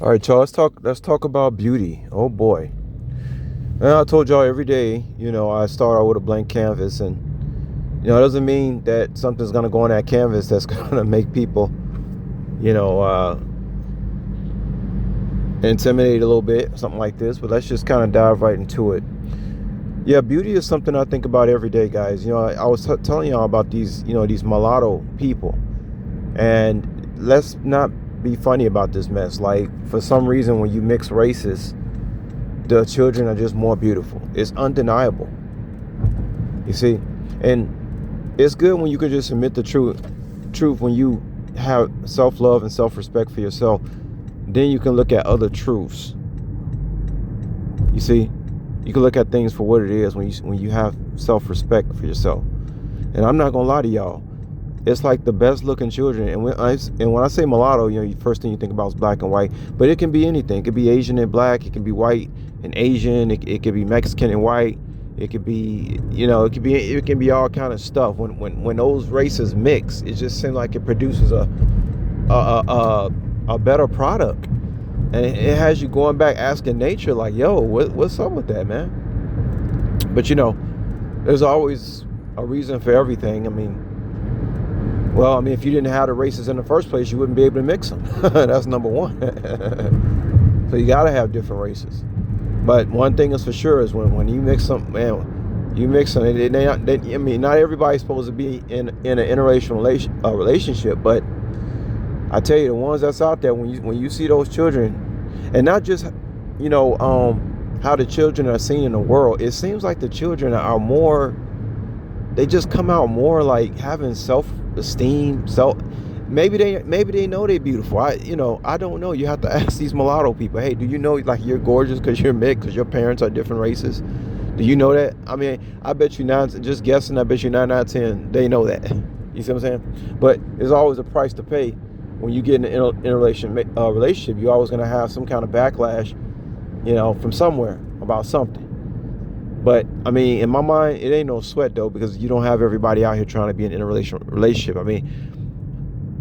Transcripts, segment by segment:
All right, y'all. Let's talk about beauty. Oh boy. And I told y'all every day. I start out with a blank canvas, and it doesn't mean that something's gonna go on that canvas that's gonna make people, you know, uh, intimidated a little bit, something like this. But let's just kind of dive right into it. Yeah, beauty is something I think about every day, guys. I was telling y'all about these mulatto people, and let's not be funny about this mess. Like, for some reason, when you mix races, the children are just more beautiful. It's undeniable. You see, and it's good when you can just admit the truth when you have self-love and self-respect for yourself. Then you can look at other truths. You see, you can look at things for what it is when you have self-respect for yourself. And I'm not gonna lie to y'all, it's like the best looking children. And when I say mulatto, the first thing you think about is black and white, but it can be anything. It could be Asian and black, it can be white and Asian, it could be Mexican and white, it could be, it can be all kind of stuff. When those races mix, it just seems like it produces a a, a better product. And it has you going back asking nature, like, yo, what's up with that, man? But there's always a reason for everything. If you didn't have the races in the first place, you wouldn't be able to mix them. That's number one. So you got to have different races. But one thing is for sure is when you mix them, man, you mix them. Not everybody's supposed to be in an interracial relationship, but I tell you, the ones that's out there, when you see those children, and not just, how the children are seen in the world, it seems like the children are more, they just come out more like having self-esteem. Maybe they know they're beautiful. I don't know. You have to ask these mulatto people, hey, do you know, like, you're gorgeous because you're mixed, because your parents are different races? Do you know that? I bet you nine, just guessing, I bet you 9 out of 10 they know that. You see what I'm saying? But there's always a price to pay when you get in an relationship. You're always going to have some kind of backlash, from somewhere about something. But in my mind, it ain't no sweat though, because you don't have everybody out here trying to be in a relationship.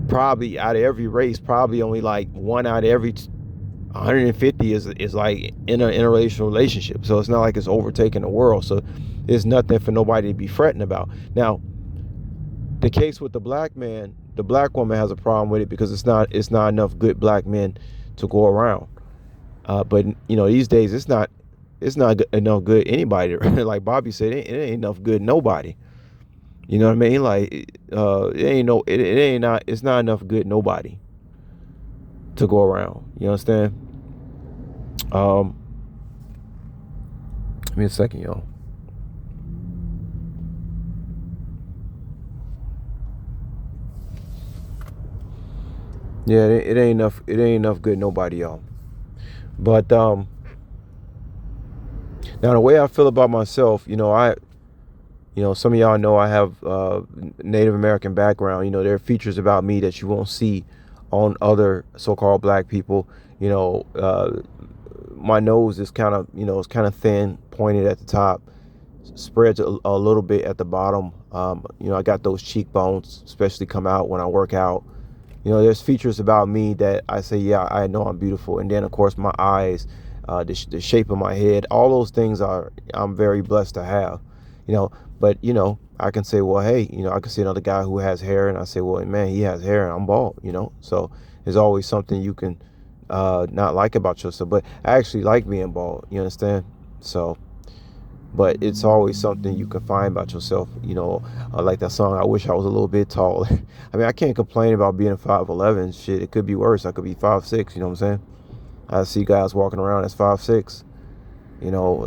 Probably out of every race, probably only like one out of every 150 is like in a interracial relationship. So it's not like it's overtaking the world. So there's nothing for nobody to be fretting about. Now, the case with the black man, the black woman has a problem with it because it's not enough good black men to go around. But these days it's not enough good anybody. Like Bobby said, it ain't enough good nobody. You know what I mean? Like, it ain't no, it ain't not, it's not enough good nobody to go around. You understand? Um, Give me a second, y'all. Yeah, it ain't enough. It ain't enough good nobody, y'all. But now the way I feel about myself, some of y'all know I have Native American background. There are features about me that you won't see on other so-called black people. My nose is kind of, it's kind of thin, pointed at the top, spreads a little bit at the bottom. I got those cheekbones, especially come out when I work out. There's features about me that I say, yeah, I know I'm beautiful. And then, of course, my eyes, the shape of my head, all those things I'm very blessed to have. You know, but I can say, well, hey, I can see another guy who has hair, and I say, well, man, he has hair, and I'm bald. So there's always something you can not like about yourself. But I actually like being bald. You understand? So. But it's always something you can find about yourself. Like that song, I wish I was a little bit taller. I can't complain about being 5'11". Shit, it could be worse. I could be 5'6". You know what I'm saying? I see guys walking around that's 5'6".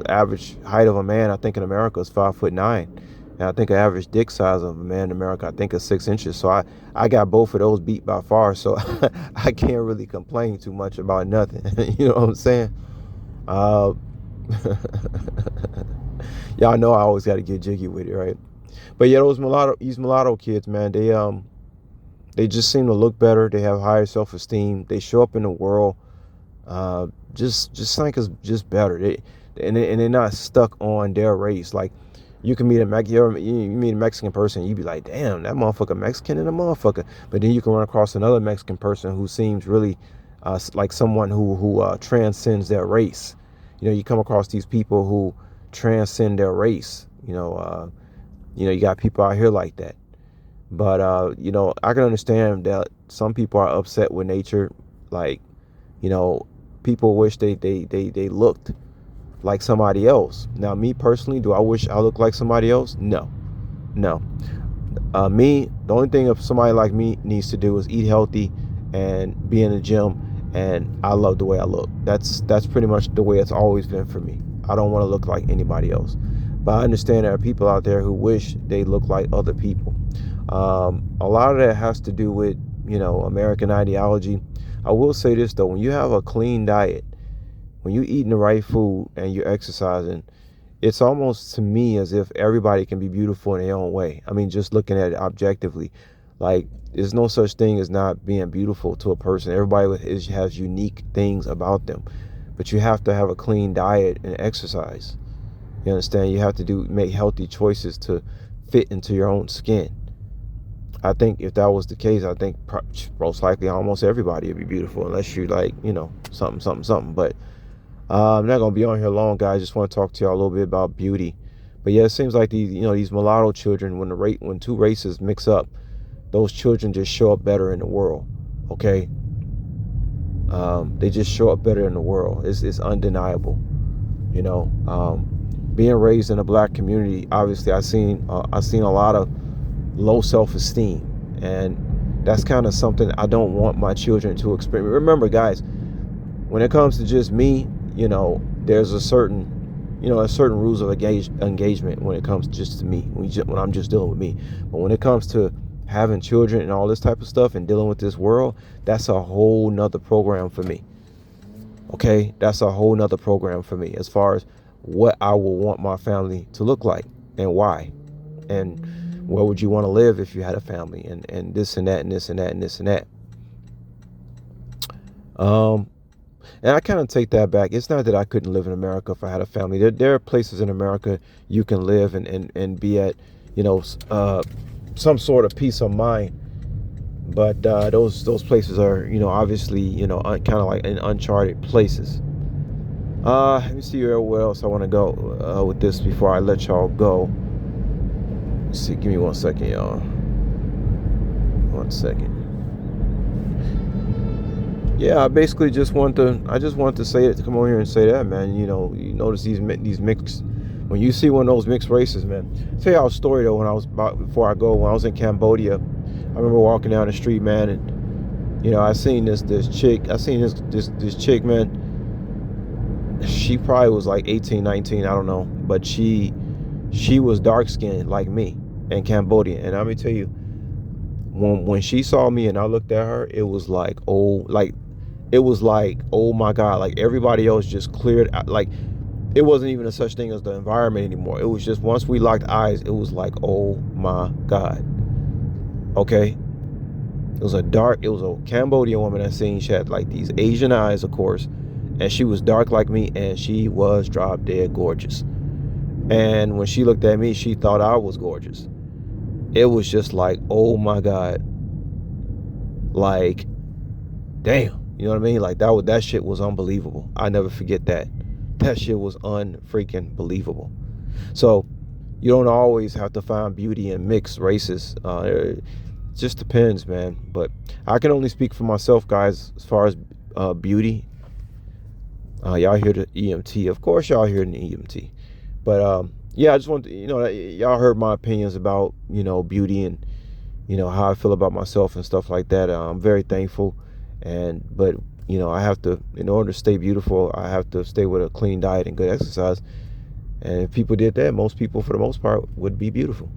Average height of a man, I think, in America is 5'9". And I think the average dick size of a man in America, I think, is 6 inches. So I got both of those beat by far. So I can't really complain too much about nothing. You know what I'm saying? Uh, Y'all know I always got to get jiggy with it, right? But yeah, these mulatto kids, man, they just seem to look better. They have higher self-esteem. They show up in the world, just like it's just better. And they're not stuck on their race. Like, you can meet you meet a Mexican person, you be like, damn, that motherfucker Mexican and a motherfucker. But then you can run across another Mexican person who seems really like someone who transcends their race. You come across these people who transcend their race. You got people out here like that. But I can understand that some people are upset with nature. Like, people wish they looked like somebody else. Now, me personally, do I wish I looked like somebody else? No. The only thing if somebody like me needs to do is eat healthy and be in the gym, and I love the way I look. That's pretty much the way it's always been for me. I don't want to look like anybody else. But I understand there are people out there who wish they look like other people. A lot of that has to do with, American ideology. I will say this, though. When you have a clean diet, when you're eating the right food and you're exercising, it's almost to me as if everybody can be beautiful in their own way. I mean, just looking at it objectively, like, there's no such thing as not being beautiful to a person. Everybody has unique things about them, but you have to have a clean diet and exercise. You understand? You have to make healthy choices to fit into your own skin. I think if that was the case, I think most likely almost everybody would be beautiful, unless you like, something. But I'm not gonna be on here long, guys. Just want to talk to y'all a little bit about beauty. But yeah, it seems like these mulatto children, when two races mix up, those children just show up better in the world. Okay, they just show up better in the world. It's undeniable. Being raised in a black community, obviously, I seen a lot of low self-esteem, and that's kind of something I don't want my children to experience. Remember, guys, when it comes to just me, there's a certain rules of engagement when it comes just to me, when I'm just dealing with me. But when it comes to having children and all this type of stuff and dealing with this world, that's a whole nother program for me. Okay, that's a whole nother program for me as far as what I will want my family to look like and why, and where would you want to live if you had a family, and this and that and this and that and this and that. And I kind of take that back. It's not that I couldn't live in America if I had a family. There are places in America you can live and be at, some sort of peace of mind. But those places are, obviously, kind of like in uncharted places. Let me see where else I want to go with this before I let y'all go. Let's see, give me 1 second, y'all. 1 second. Yeah, I basically just want to say it, to come on here and say that, man. You notice these mixed, when you see one of those mixed races, man. I'll tell y'all a story though. When I was in Cambodia, I remember walking down the street, man, and I seen this chick, this chick, man. She probably was like 18, 19, I don't know, but she was dark skinned like me in Cambodia, and let me tell you, when she saw me and I looked at her, it was like, oh my God, like everybody else just cleared out. Like, it wasn't even a such thing as the environment anymore. It was just, once we locked eyes, it was like, oh my God. Okay, it was a Cambodian woman I seen. She had like these Asian eyes, of course, and she was dark like me, and she was drop dead gorgeous. And when she looked at me, she thought I was gorgeous. It was just like, oh my God, like, damn, you know what I mean? Like, that shit was unbelievable. I never forget that. That shit was unfreaking believable. So you don't always have to find beauty in mixed races. It just depends, man. But I can only speak for myself, guys, as far as beauty. Y'all hear the EMT. Of course y'all hear the EMT. But yeah, I just want to, y'all heard my opinions about, beauty and, how I feel about myself and stuff like that. I'm very thankful. But I have to, in order to stay beautiful, I have to stay with a clean diet and good exercise. And if people did that, most people, for the most part, would be beautiful.